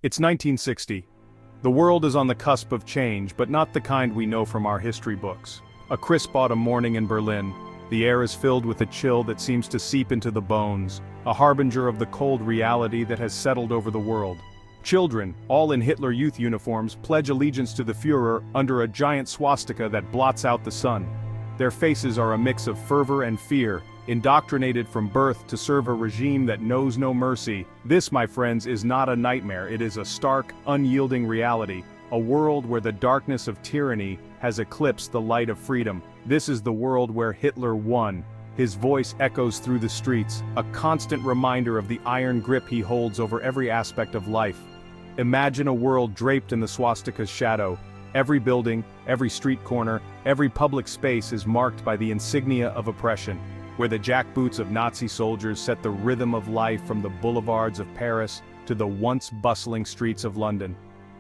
It's 1960. The world is on the cusp of change, but not the kind we know from our history books. A crisp autumn morning in Berlin, the air is filled with a chill that seems to seep into the bones, a harbinger of the cold reality that has settled over the world. Children, all in Hitler Youth uniforms, pledge allegiance to the Führer under a giant swastika that blots out the sun. Their faces are a mix of fervor and fear, indoctrinated from birth to serve a regime that knows no mercy. This, my friends, is not a nightmare, it is a stark, unyielding reality, a world where the darkness of tyranny has eclipsed the light of freedom. This is the world where Hitler won. His voice echoes through the streets, a constant reminder of the iron grip he holds over every aspect of life. Imagine a world draped in the swastika's shadow. Every building, every street corner, every public space is marked by the insignia of oppression, where the jackboots of Nazi soldiers set the rhythm of life from the boulevards of Paris to the once bustling streets of London.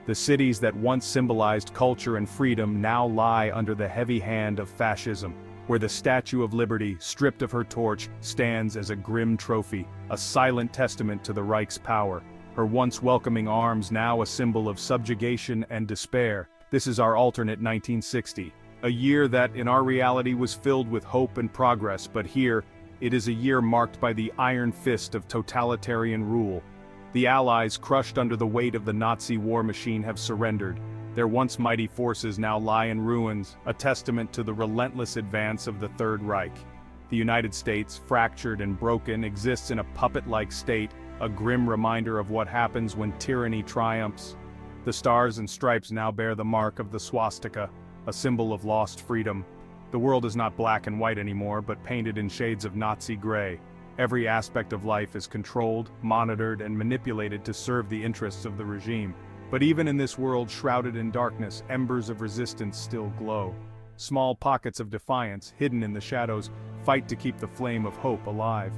The cities that once symbolized culture and freedom now lie under the heavy hand of fascism, where the Statue of Liberty, stripped of her torch, stands as a grim trophy, a silent testament to the Reich's power, her once welcoming arms now a symbol of subjugation and despair. This is our alternate 1960. A year that, in our reality, was filled with hope and progress, but here, it is a year marked by the iron fist of totalitarian rule. The Allies, crushed under the weight of the Nazi war machine, have surrendered. Their once mighty forces now lie in ruins, a testament to the relentless advance of the Third Reich. The United States, fractured and broken, exists in a puppet-like state, a grim reminder of what happens when tyranny triumphs. The stars and stripes now bear the mark of the swastika, a symbol of lost freedom. The world is not black and white anymore, but painted in shades of Nazi gray. Every aspect of life is controlled, monitored, and manipulated to serve the interests of the regime. But even in this world shrouded in darkness, embers of resistance still glow. Small pockets of defiance, hidden in the shadows, fight to keep the flame of hope alive.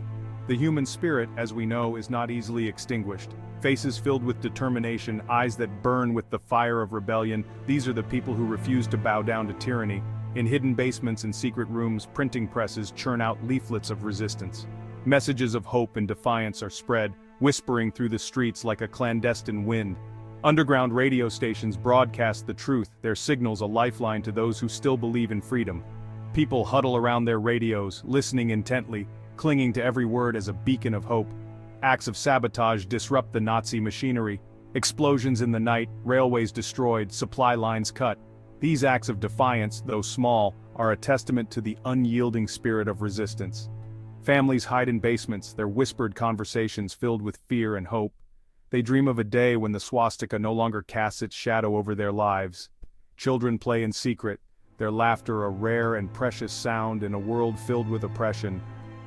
The human spirit, as we know, is not easily extinguished. Faces filled with determination, eyes that burn with the fire of rebellion, these are the people who refuse to bow down to tyranny. In hidden basements and secret rooms, printing presses churn out leaflets of resistance. Messages of hope and defiance are spread, whispering through the streets like a clandestine wind. Underground radio stations broadcast the truth, their signals a lifeline to those who still believe in freedom. People huddle around their radios, listening intently, clinging to every word as a beacon of hope. Acts of sabotage disrupt the Nazi machinery. Explosions in the night, railways destroyed, supply lines cut. These acts of defiance, though small, are a testament to the unyielding spirit of resistance. Families hide in basements, their whispered conversations filled with fear and hope. They dream of a day when the swastika no longer casts its shadow over their lives. Children play in secret, their laughter a rare and precious sound in a world filled with oppression.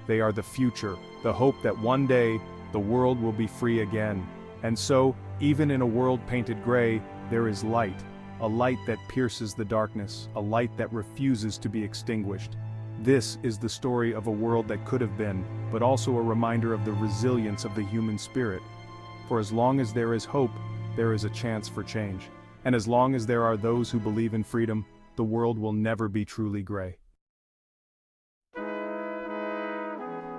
They are the future, the hope that one day, the world will be free again. And so, even in a world painted gray, there is light. A light that pierces the darkness, a light that refuses to be extinguished. This is the story of a world that could have been, but also a reminder of the resilience of the human spirit. For as long as there is hope, there is a chance for change. And as long as there are those who believe in freedom, the world will never be truly gray.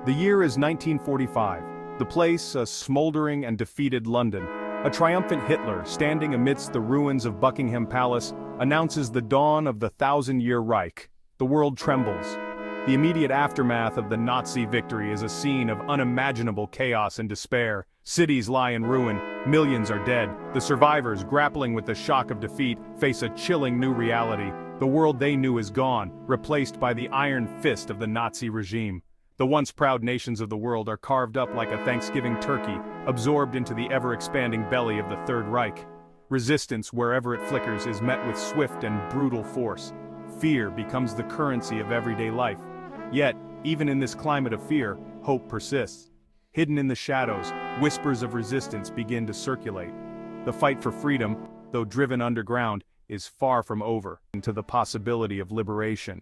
The year is 1945. The place, a smoldering and defeated London. A triumphant Hitler, standing amidst the ruins of Buckingham Palace, announces the dawn of the 1,000-year Reich. The world trembles. The immediate aftermath of the Nazi victory is a scene of unimaginable chaos and despair. Cities lie in ruin, millions are dead. The survivors, grappling with the shock of defeat, face a chilling new reality. The world they knew is gone, replaced by the iron fist of the Nazi regime. The once proud nations of the world are carved up like a Thanksgiving turkey, absorbed into the ever-expanding belly of the Third Reich. Resistance, wherever it flickers, is met with swift and brutal force. Fear becomes the currency of everyday life. Yet, even in this climate of fear, hope persists. Hidden in the shadows, whispers of resistance begin to circulate. The fight for freedom, though driven underground, is far from over, into the possibility of liberation.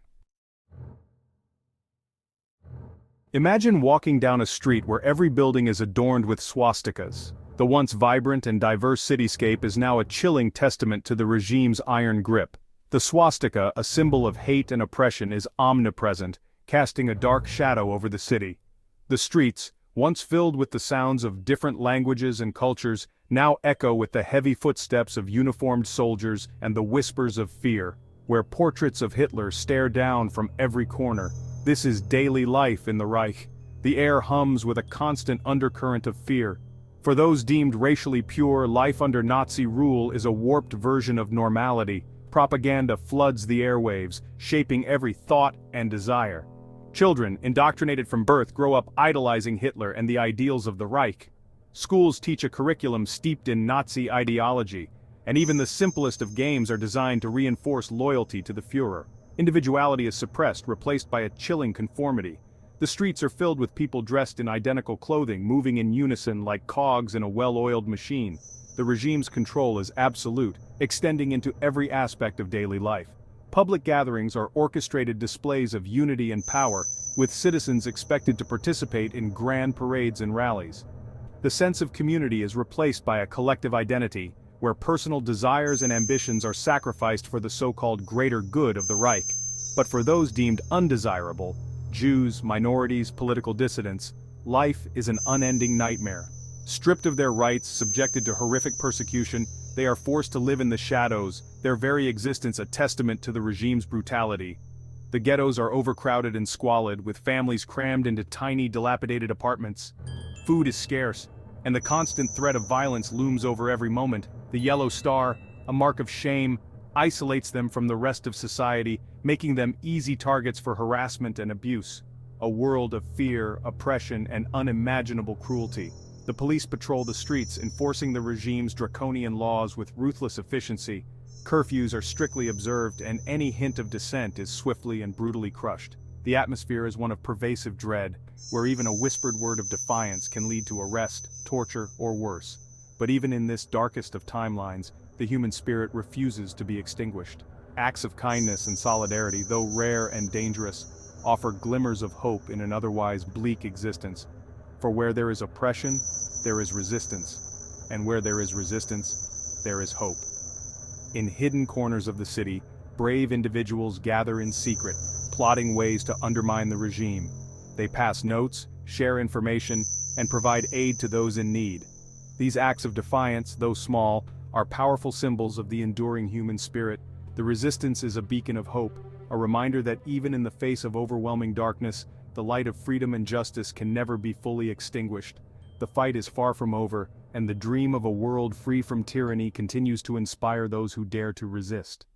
Imagine walking down a street where every building is adorned with swastikas. The once vibrant and diverse cityscape is now a chilling testament to the regime's iron grip. The swastika, a symbol of hate and oppression, is omnipresent, casting a dark shadow over the city. The streets, once filled with the sounds of different languages and cultures, now echo with the heavy footsteps of uniformed soldiers and the whispers of fear, where portraits of Hitler stare down from every corner. This is daily life in the Reich. The air hums with a constant undercurrent of fear. For those deemed racially pure, life under Nazi rule is a warped version of normality. Propaganda floods the airwaves, shaping every thought and desire. Children, indoctrinated from birth, grow up idolizing Hitler and the ideals of the Reich. Schools teach a curriculum steeped in Nazi ideology, and even the simplest of games are designed to reinforce loyalty to the Führer. Individuality is suppressed, replaced by a chilling conformity. The streets are filled with people dressed in identical clothing, moving in unison like cogs in a well-oiled machine. The regime's control is absolute, extending into every aspect of daily life. Public gatherings are orchestrated displays of unity and power, with citizens expected to participate in grand parades and rallies. The sense of community is replaced by a collective identity, where personal desires and ambitions are sacrificed for the so-called greater good of the Reich. But for those deemed undesirable, Jews, minorities, political dissidents, life is an unending nightmare. Stripped of their rights, subjected to horrific persecution, they are forced to live in the shadows, their very existence a testament to the regime's brutality. The ghettos are overcrowded and squalid, with families crammed into tiny, dilapidated apartments. Food is scarce, and the constant threat of violence looms over every moment. The yellow star, a mark of shame, isolates them from the rest of society, making them easy targets for harassment and abuse. A world of fear, oppression, and unimaginable cruelty. The police patrol the streets, enforcing the regime's draconian laws with ruthless efficiency. Curfews are strictly observed, and any hint of dissent is swiftly and brutally crushed. The atmosphere is one of pervasive dread, where even a whispered word of defiance can lead to arrest, torture, or worse. But even in this darkest of timelines, the human spirit refuses to be extinguished. Acts of kindness and solidarity, though rare and dangerous, offer glimmers of hope in an otherwise bleak existence. For where there is oppression, there is resistance, and where there is resistance, there is hope. In hidden corners of the city, brave individuals gather in secret, plotting ways to undermine the regime. They pass notes, share information, and provide aid to those in need. These acts of defiance, though small, are powerful symbols of the enduring human spirit. The resistance is a beacon of hope, a reminder that even in the face of overwhelming darkness, the light of freedom and justice can never be fully extinguished. The fight is far from over, and the dream of a world free from tyranny continues to inspire those who dare to resist.